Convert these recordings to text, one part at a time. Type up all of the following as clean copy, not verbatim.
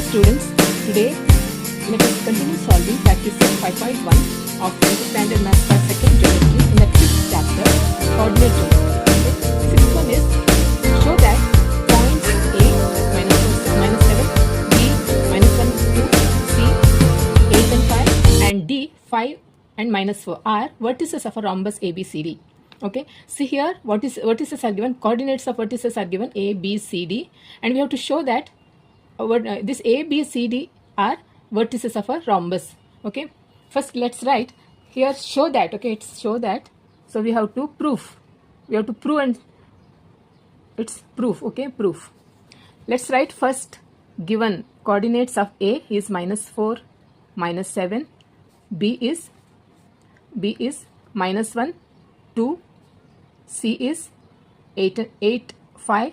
students, today let us continue solving practice set 5.1 of 10th standard math class second geometry in the 5th chapter, coordinate geometry. Okay. Sixth one is show that points A minus 7, B minus 1, 2, C 8 and 5 and D 5 and minus 4 are vertices of a rhombus ABCD. Okay, see here what is vertices are given, coordinates of vertices are given A, B, C, D, and we have to show that this A, B, C, D are vertices of a rhombus. Okay, first let's write here show that. Okay, it's show that, so we have to prove, and it's proof. Okay, proof. Let's write first given coordinates of A is minus 4, minus 7, B is minus 1, 2, C is 8, 5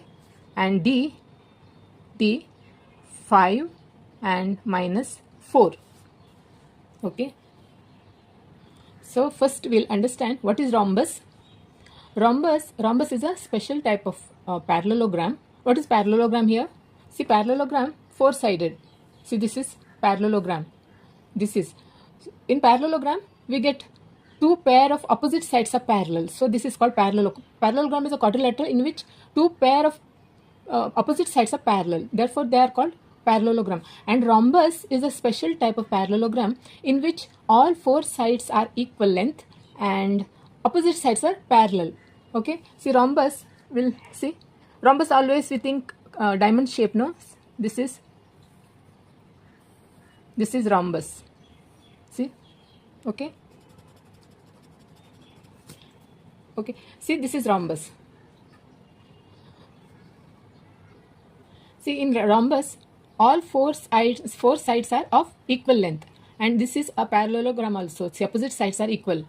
and D 5 and minus 4. Okay, so first we'll understand what is rhombus. Rhombus is a special type of parallelogram. What is parallelogram here? See, parallelogram four-sided. See, this is parallelogram. This is, in parallelogram we get two pair of opposite sides are parallel, so this is called parallelogram. Parallelogram is a quadrilateral in which two pair of opposite sides are parallel, therefore they are called parallelogram. And rhombus is a special type of parallelogram in which all four sides are equal length and opposite sides are parallel. Okay, see, rhombus, we'll see rhombus always we think diamond shape, no? This is rhombus. See, okay, see, this is rhombus. See, in rhombus all four sides are of equal length, and this is a parallelogram also. See, opposite sides are equal,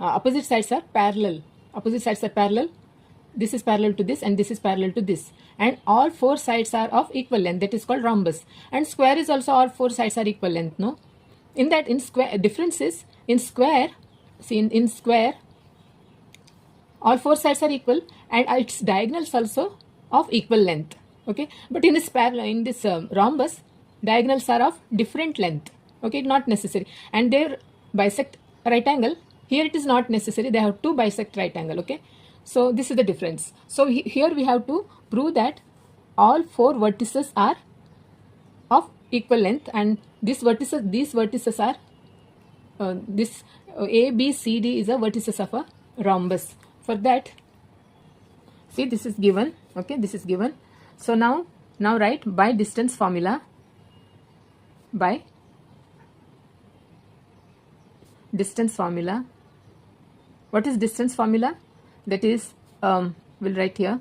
opposite sides are parallel, this is parallel to this and this is parallel to this, and all four sides are of equal length, that is called rhombus. And square is also all four sides are equal length, no? In that, in square, difference is in square, see, in square all four sides are equal and its diagonals also of equal length. Okay, but in this rhombus, diagonals are of different length. Okay, not necessary, and they bisect right angle. Here it is not necessary, they have to bisect right angle. Okay, so this is the difference. So here we have to prove that all four vertices are of equal length, and these vertices are this A, B, C, D is a vertices of a rhombus. For that, see, this is given. Okay, this is given. So now write by distance formula. By distance formula. What is distance formula? That is, we'll write here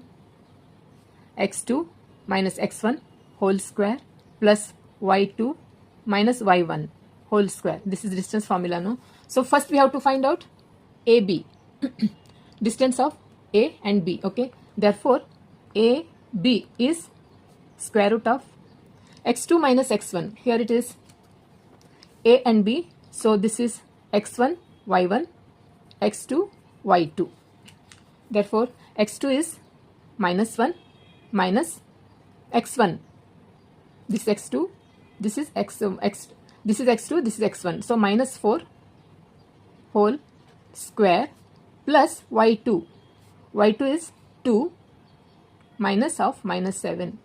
x2 minus x1 whole square plus y2 minus y1 whole square. This is distance formula, no? So first we have to find out AB. Distance of A and B. Okay, therefore AB is square root of x2 minus x1. Here it is A and B, so this is x1 y1, x2 y2. Therefore x2 is minus 1 minus x1. This is x2, this is this is x2, this is x1. So minus 4 whole square plus y2. y2 is 2 minus of minus 7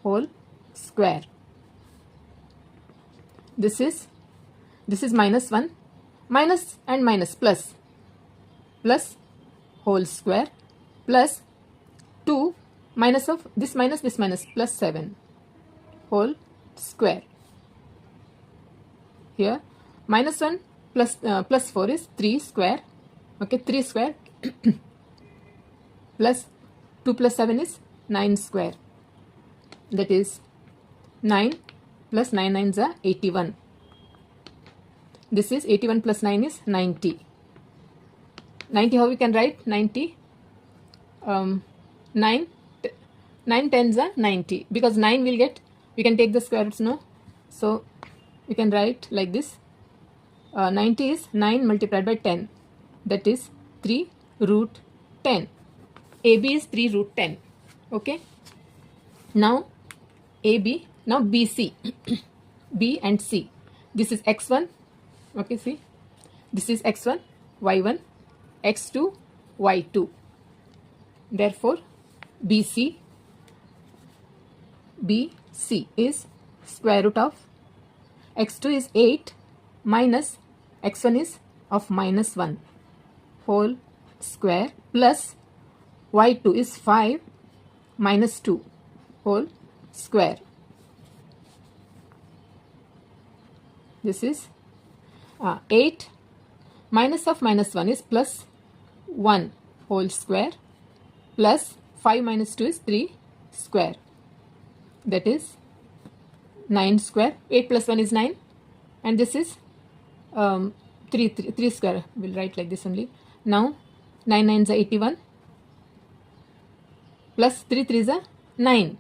whole square. This is minus 1, minus and minus plus whole square plus 2 minus of this minus plus 7 whole square. Here minus 1 plus 4 is 3 square. Okay, 3 square plus 2 plus 7 is 9 square. That is 9 plus 9 nines are 81. This is 81 plus 9 is 90. 90, how we can write 90? 9 tens are 90, because 9 will get, we can take the square roots, no? So we can write like this. 90 is 9 multiplied by 10, that is 3 root 10. AB is 3 root 10. Okay, now AB Now BC, B and C. This is x1. Okay, see, this is x1, y1, x2, y2. Therefore, BC is square root of x2 is 8 minus x1 is of minus 1 whole square plus y2 is 5 minus 2 whole square. This is 8 minus of minus 1 is plus 1 whole square plus 5 minus 2 is 3 square. That is 9 square. 8 plus 1 is 9 and this is 3 square. We'll write like this only. Now 9 9s are 81 plus 3 3s are 9.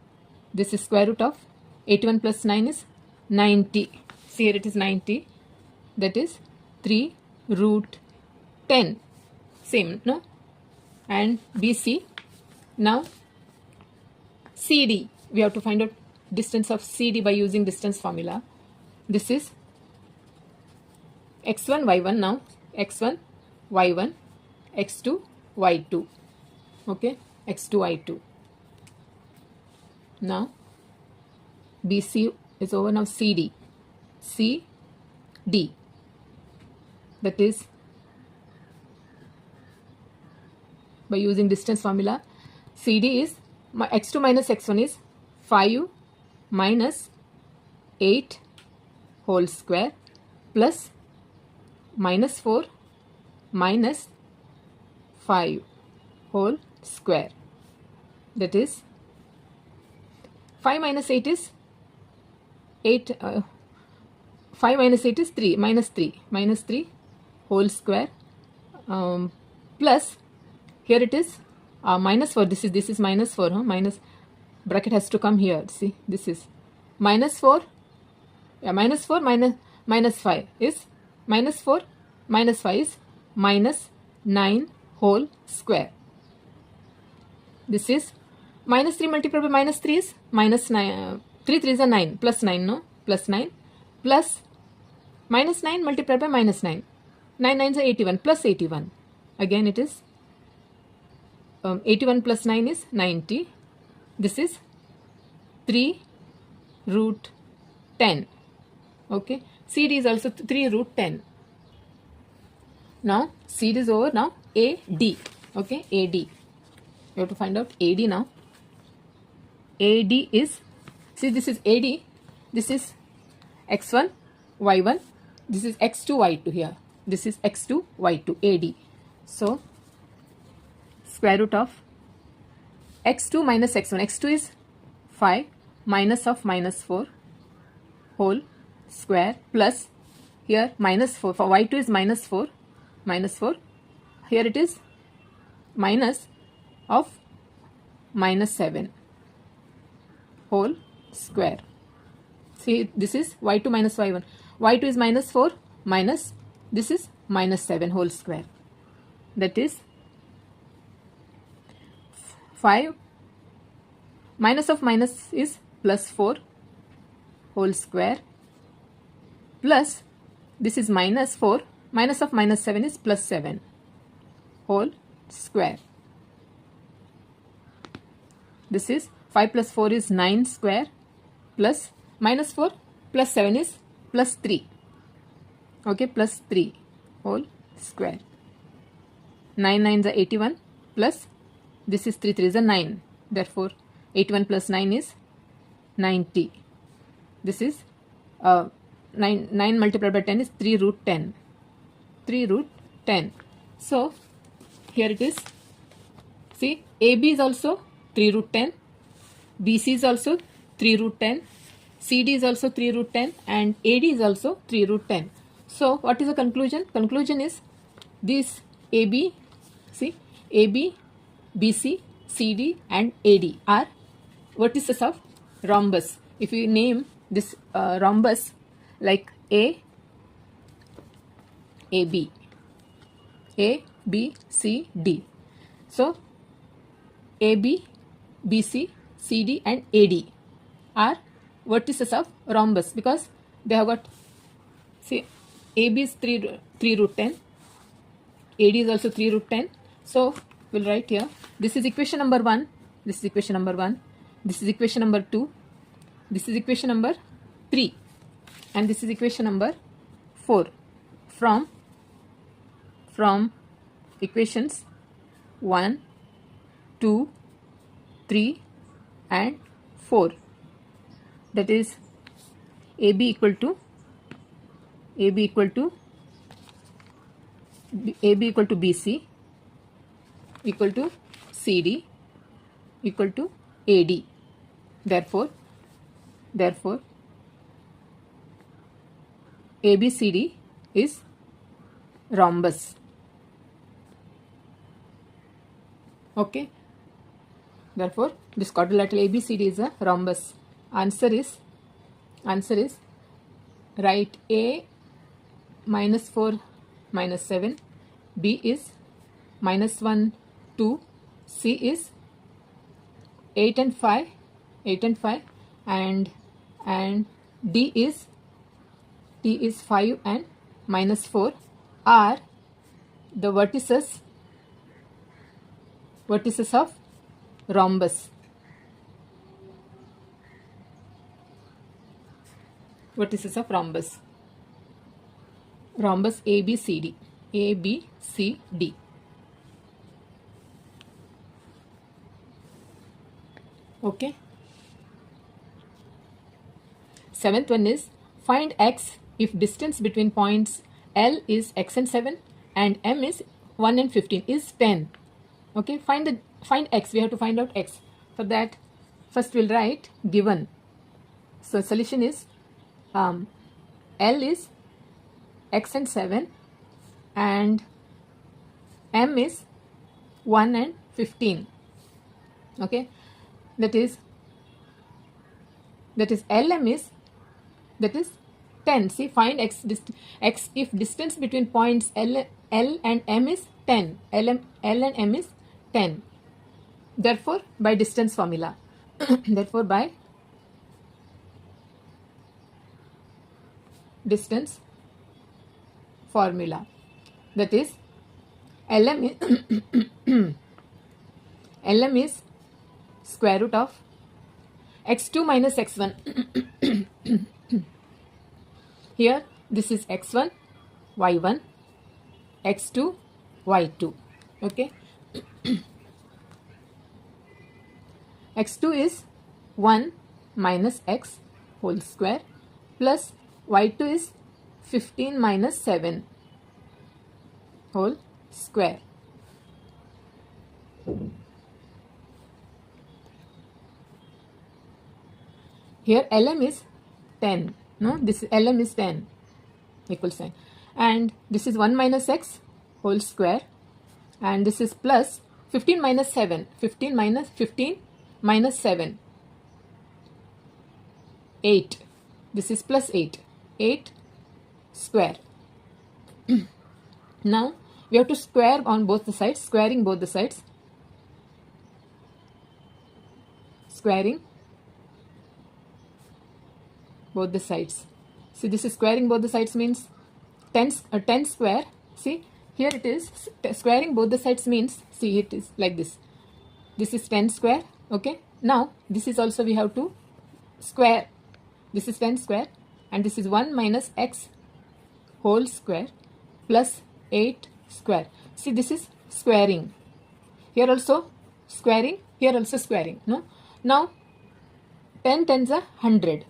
This is square root of 81 plus 9 is 90. See here it is 90. That is 3 root 10. Same, no? And BC. Now CD. We have to find out distance of CD by using distance formula. This is x1, y1 now. x1, y1, x2, y2. Okay, x2, y2. Now BC is over. Now CD. CD. That is by using distance formula. CD is x2 minus x1 is 5 minus 8 whole square plus minus 4 minus 5 whole square. That is 5 minus 8 is 8. 5 minus 8 is 3 minus 3 whole square plus here it is minus 4. This is minus 4. Minus bracket has to come here. See, this is minus 4. Minus 4 minus 5 is minus 4 minus 5 is minus 9 whole square. This is minus 3 multiplied by minus 3 is minus 9. 3 3s are 9 plus 9, no? Plus 9 plus minus 9 multiplied by minus 9. 9 9s are 81 plus 81. Again it is 81 plus 9 is 90. This is 3 root 10. Okay. CD is also 3 root 10. Now CD is over. Now AD. Okay. AD. You have to find out AD now. AD is, see, this is AD. This is x1, y1. This is x2, y2 here. This is x2, y2, AD. So square root of x2 minus x1. x2 is 5 minus of minus 4 whole square plus here minus 4. For y2 is minus 4. Minus 4. Here it is minus of minus 7 whole square. See, this is y2 minus y1. y2 is minus 4 minus, this is minus 7 whole square. That is 5 minus of minus is plus 4 whole square plus this is minus 4 minus of minus 7 is plus 7 whole square. This is 5 plus 4 is 9 square plus minus 4 plus 7 is plus 3. Okay, plus 3 whole square. 9 9s are 81 plus this is 3 3s are 9. Therefore 81 plus 9 is 90. This is 9 multiplied by 10 is 3 root 10. 3 root 10. So here it is. See, AB is also 3 root 10. BC is also 3 root 10. CD is also 3 root 10 and AD is also 3 root 10. So what is the conclusion? Conclusion is this AB, see, AB, BC, CD and AD are vertices of rhombus. If you name this rhombus like A, AB, A, B, C, D. So AB, BC, CD and AD are vertices of rhombus, because they have got, see, AB is 3 root 10, AD is also 3 root 10. So we'll write here, this is equation number 1, this is equation number 1, this is equation number 2, this is equation number 3, and this is equation number 4 from equations 1, 2, 3 and 4. That is AB equal to BC equal to CD equal to AD. Therefore ABCD is rhombus. Okay. Therefore this quadrilateral ABCD is a rhombus. Answer is write A -4 -7, B is -1 2, C is 8 and 5, and D is 5 and -4 are the vertices of rhombus. Vertices of rhombus. Rhombus ABCD. Okay. 7th one is find x if distance between points L is x and 7 and M is 1 and 15 is 10. Okay, find x. We have to find out x. For that, first we'll write given. So solution is L is x and 7 and M is 1 and 15. Okay, that is LM is 10. See, find x if distance between points L and M is 10. L and M is 10. Therefore, by distance formula. Therefore, by distance formula, that is LM is square root of x2 minus x1. Here this is x1 y1, x2 y2. Okay. x2 is 1 minus x whole square plus y2 is 15 minus 7 whole square. Here LM is 10. No, this LM is 10, equal sign, and this is 1 minus x whole square, and this is plus 15 minus 7. 15 minus 7, 8. This is plus 8 square. Now we have to square on both the sides, squaring both the sides. Squaring both the sides. See, this is squaring both the sides means 10 square. See, here it is squaring both the sides means, see, it is like this. This is 10 square. Okay. Now this is also we have to square. This is 10 square and this is 1 minus x whole square plus 8 square. See, this is squaring. Here also squaring. Here also squaring. No. Now 10 tens are 100.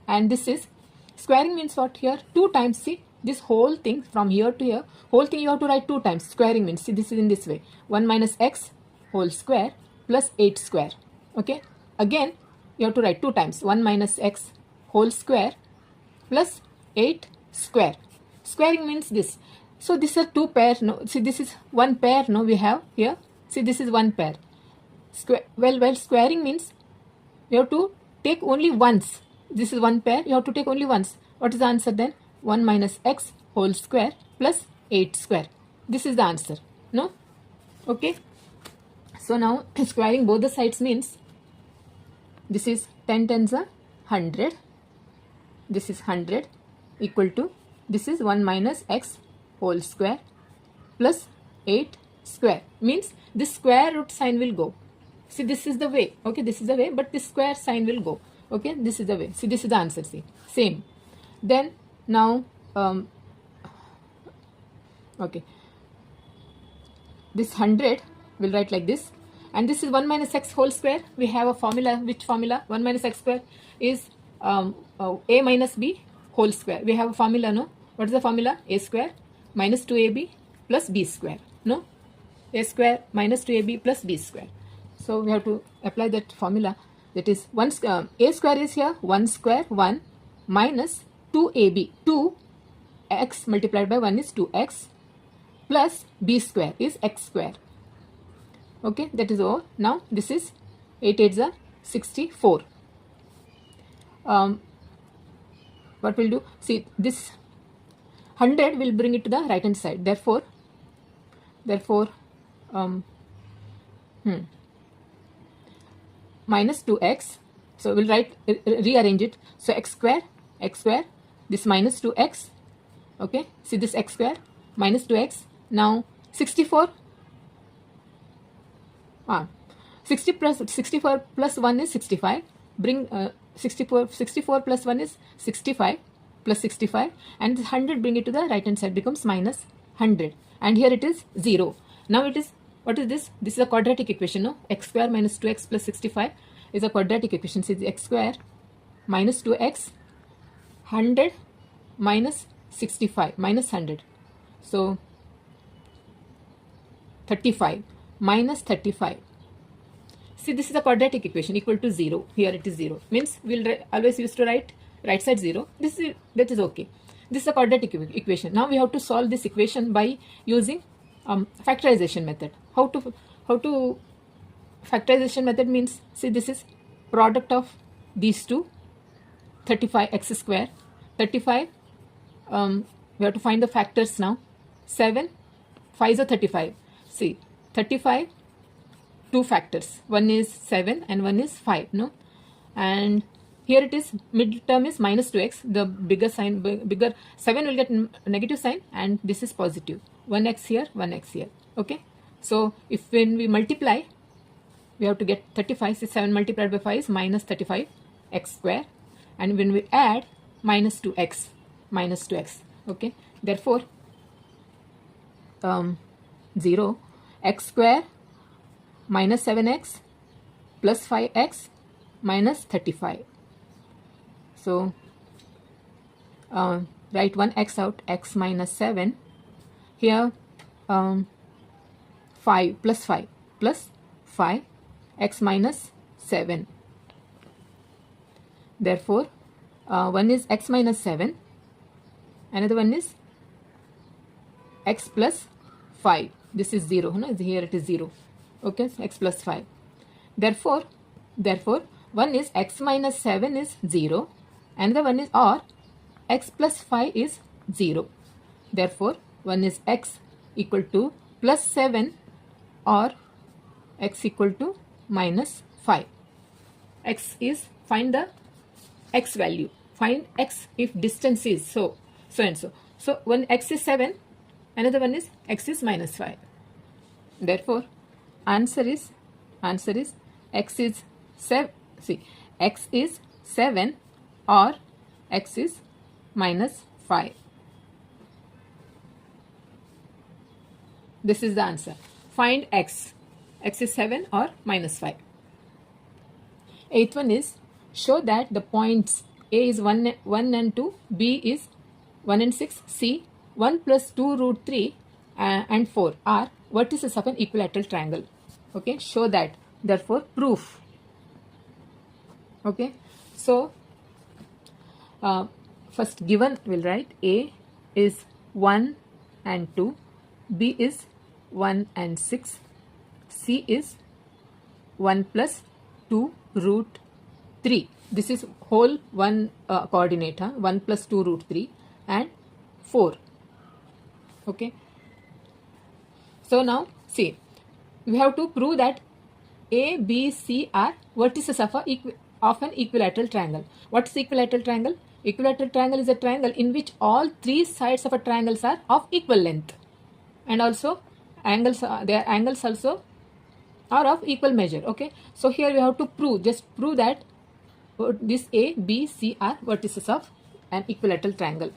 And this is squaring means what? Here 2 times. See, this whole thing from here to here, whole thing you have to write 2 times. Squaring means, see, this is in this way, 1 minus x whole square plus 8 square. Okay, again you have to write 2 times, 1 minus x whole square plus 8 square. Squaring means this. So these are 2 pairs. No, see, this is 1 pair. No, we have here. See, this is 1 pair. Well, squaring means you have to take only once. This is 1 pair, you have to take only once. What is the answer then? 1 minus x whole square plus 8 square. This is the answer. No? Okay. So now squaring both the sides means this is 10 tens are 100, this is 100 equal to, this is 1 minus x whole square plus 8 square, means this square root sign will go. See, this is the way, okay, this is the way, but this square sign will go, okay, this is the way. See, this is the answer, see, same. Then now, okay, this 100 will write like this, and this is 1 minus x whole square. We have a formula. Which formula? 1 minus x square is a minus b whole square. We have a formula, no? What is the formula? A square minus 2ab plus b square, no? A square minus 2ab plus b square. So we have to apply that formula. That is a square is here 1 square 1 minus 2ab, 2x multiplied by 1 is 2x plus b square is x square. Okay, that is all. Now this is 8 8s are 64. What we'll do? See, this 100 will bring it to the right hand side. Therefore, minus 2x. So we'll rearrange it. So x square, this minus 2x. Okay, see this x square minus 2x. Now 64. 64 plus 1 is 65. Bring 64 plus 1 is 65 plus 65, and 100 bring it to the right hand side, becomes minus 100, and here it is 0. Now it is, what is this? This is a quadratic equation, no? X square minus 2x plus 65 is a quadratic equation. See, x square minus 2x, 100 minus 65 minus 100. So 35 minus 35. See, this is a quadratic equation equal to 0. Here it is 0. Means we'll always used to write right side 0. That is okay. This is a quadratic equation. Now we have to solve this equation by using factorization method. How to factorization method means, see, this is product of these two, 35x square, 35. We have to find the factors now. 7, 5 is a 35. See, 35, two factors. One is 7 and one is 5, no? And here it is, mid term is minus 2x. The bigger sign, bigger 7 will get negative sign, and this is positive. 1x here, 1x here. Okay. So if when we multiply, we have to get 35. So 7 multiplied by 5 is minus 35 x square, and when we add, minus 2x, minus 2x. Okay. Therefore, 0, x square minus 7x plus 5x minus 35. So write 1x out, x minus 7. Here 5 plus 5 plus 5, x minus 7. Therefore, one is x minus 7, another one is x plus 5. This is 0, no? Here it is 0. Okay, x plus 5. Therefore, one is x minus 7 is 0, another one is, or x plus 5 is 0. Therefore, one is x equal to plus 7 or x equal to minus 5. X is, find the x value. Find x if distance is so and so. So one x is 7, another one is x is minus 5. Therefore, answer is x is 7. See, x is 7 or x is minus 5. This is the answer. Find x. X is 7 or minus 5. Eighth one is, show that the points A is 1 and 2, B is 1 and 6, C 1 plus 2 root 3 and 4 are vertices of an equilateral triangle. Okay, show that. Therefore, proof. Okay, so first given we'll write A is 1 and 2, B is 1 and 6, C is 1 plus 2 root 3. This is whole one coordinate, 1 plus 2 root 3 and 4. Okay. So now see, we have to prove that A, B, C are vertices of a of an equilateral triangle. What is equilateral triangle? Equilateral triangle is a triangle in which all three sides of a triangle are of equal length, and also their angles also are of equal measure. Okay, so here we have to prove, just prove that this A, B, C are vertices of an equilateral triangle.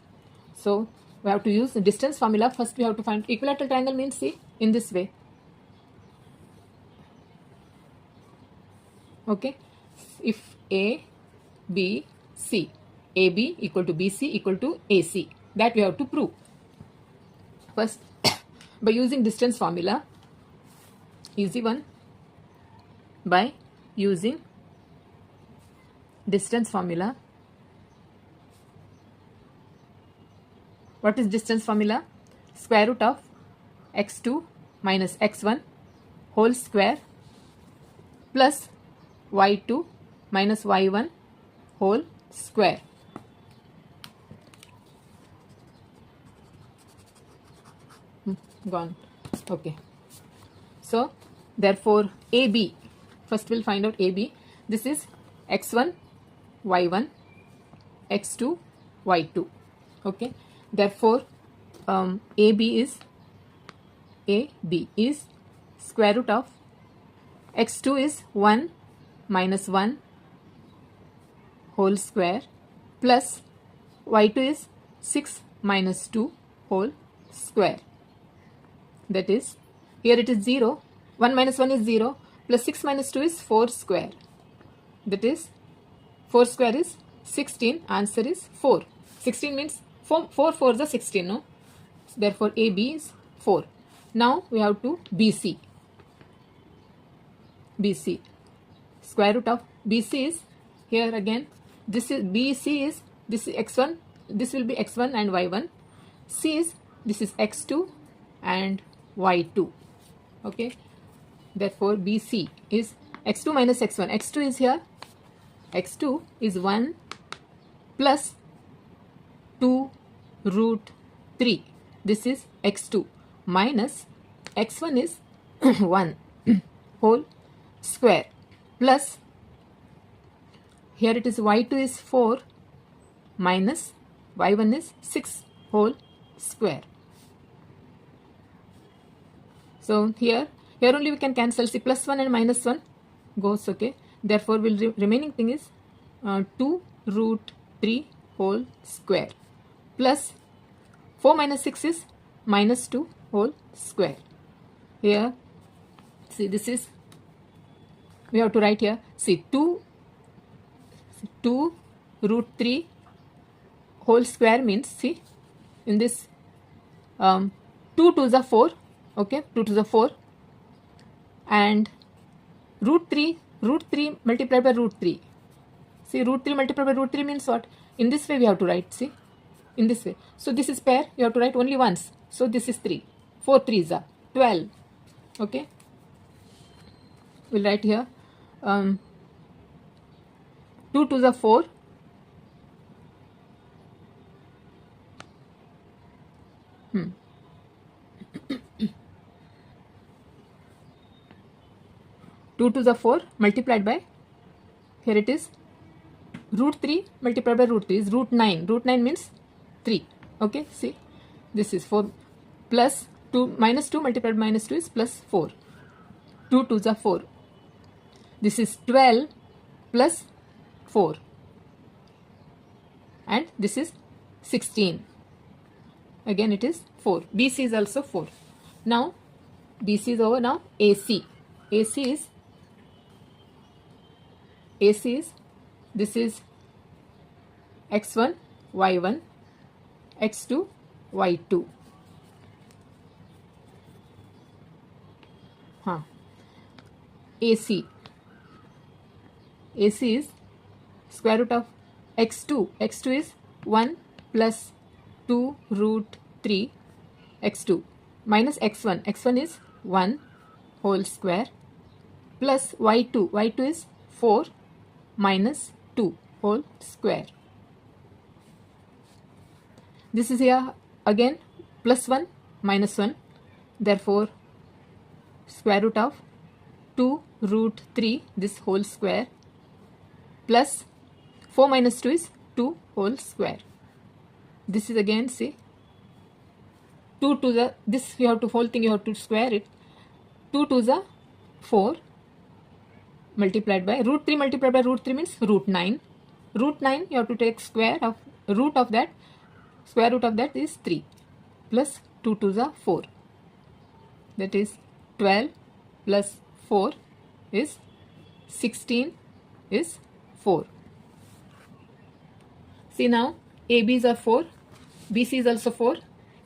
So we have to use the distance formula. First we have to find equilateral triangle means, see, in this way. Okay, if A, B, C, AB equal to BC equal to AC, that we have to prove. First, by using distance formula, easy one, by using distance formula. What is distance formula? Square root of x2 minus x1 whole square plus y2 minus y1 whole square. Gone. Okay. So therefore AB, first we'll find out AB. This is x1 y1 x2 y2. Okay. Therefore AB is square root of x2 is 1 minus 1 whole square plus y2 is 6 minus 2 whole square. That is, here it is 0, 1 minus 1 is 0, plus 6 minus 2 is 4 square. That is, 4 square is 16, answer is 4. 16 means 4 4s are 16, no? Therefore AB is 4. Now we have to BC. BC. Square root of BC is, here again, this is BC is, this is x1, this will be x1 and y1. C is, this is x2 and y2. Okay. Therefore BC is x2 minus x1. x2 is here. x2 is 1 plus 2 root 3. This is x2 minus x1 is 1 whole square plus, here it is y2 is 4 minus y1 is 6 whole square. So here only we can cancel, see, plus 1 and minus 1 goes. Okay, therefore will remaining thing is 2 root 3 whole square plus 4 minus 6 is minus 2 whole square. Here, see, this is, we have to write here, see, 2 root 3 whole square means, see, in this 2 to the 4, okay, 2 to the 4, and root 3 multiplied by root 3. See, root 3 multiplied by root 3 means what? In this way we have to write, see, in this way. So this is pair, you have to write only once. So this is 3. 4 3s are 12. Okay, we'll write here 2 to the 4 2 to the 4 multiplied by, here it is root 3 multiplied by root 3 is root 9. Root 9 means 3. Okay, see, this is 4 plus 2 minus 2 multiplied by minus 2 is plus 4. 2 to the 4. This is 12 plus 4. And this is 16. Again it is 4. BC is also 4. Now BC is over. Now AC. AC is, this is x1 y1 x2 y2. AC is square root of x2. x2 is 1 plus 2 root 3 x2 minus x1. x1 is 1 whole square plus y2. y2 is 4 minus 2 whole square. This is here again plus 1 minus 1. Therefore square root of 2 root 3 this whole square plus 4 minus 2 is 2 whole square. This is again, see, 2 to the, this you have to, whole thing you have to square it. 2 to the 4 multiplied by root 3 multiplied by root 3 means root 9. Root 9 you have to take square of root of that, square root of that is 3 plus 2 to the 4, that is 12 plus 4 is 16 is 4. See now, ABs are 4, BC is also 4,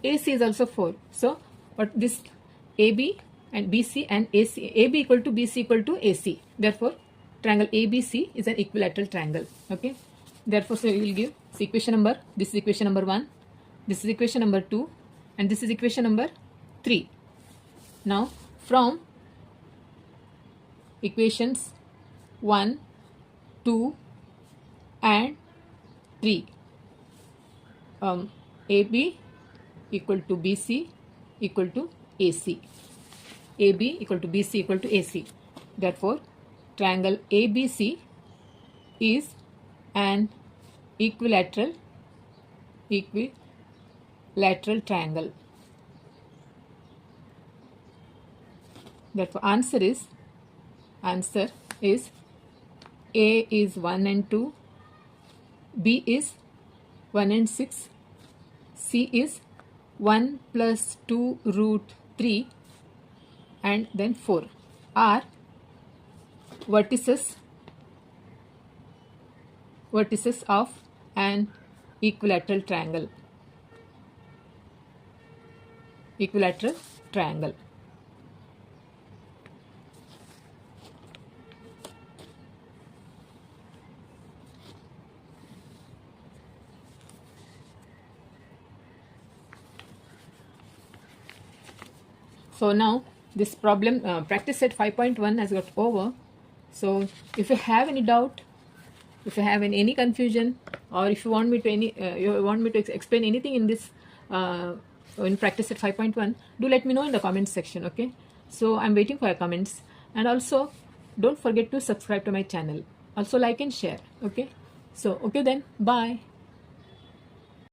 AC is also 4. So, but this AB and BC and AC, AB equal to BC equal to AC. Therefore, triangle ABC is an equilateral triangle. Okay. Therefore, so we will give equation number, this is equation number 1, this is equation number 2, and this is equation number 3. Now, from equations 1, 2 and 3, AB equal to BC equal to AC. AB equal to BC equal to AC. Therefore, triangle ABC is an equilateral triangle. Therefore, answer is A is 1 and 2, B is 1 and 6, C is 1 plus 2 root 3 and then 4 are vertices of an equilateral triangle. So now this problem practice set 5.1 has got over. So if you have any doubt, if you have any confusion, or if you want me to explain anything in this in practice set 5.1, do let me know in the comments section. Okay, so I'm waiting for your comments, and also don't forget to subscribe to my channel, also like and share. Okay, so okay then, bye.